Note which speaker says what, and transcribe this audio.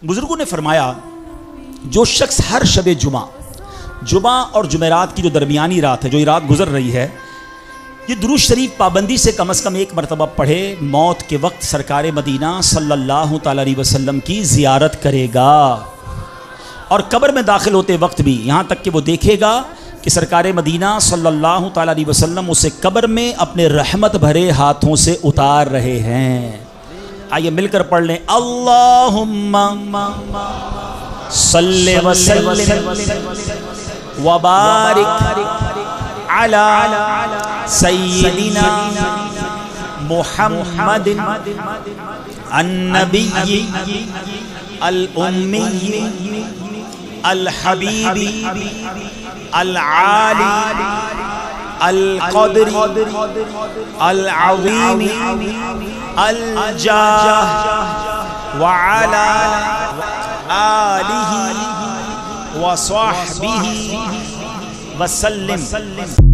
Speaker 1: बुजुर्गों ने फरमाया, जो शख्स हर शब जुमा और जुमेरात की जो दरमियानी रात है, जो ये रात गुजर रही है, ये दुरूद शरीफ पाबंदी से कम एक मरतबा पढ़े, मौत के वक्त सरकार मदीना सल्लल्लाहु तआला अलैहि वसल्लम की ज़ियारत करेगा। और कब्र में दाखिल होते वक्त भी यहाँ तक कि वो देखेगा कि सरकार मदीना सल्लल्लाहु तआला अलैहि वसल्लम उसे कब्र में अपने रहमत भरे हाथों से उतार रहे हैं। आइए मिलकर पढ़ लें, अल्लाहुम्मा सल्लि व सल्लिम व बारिक अला सय्यिदिना मुहम्मदिन अन्नबिय्यि अल उम्मी अल हबीबी अल आली अल क़द्री अल अज़ीमी अल जाह व अला आलिही व सहबिही व सल्लिम।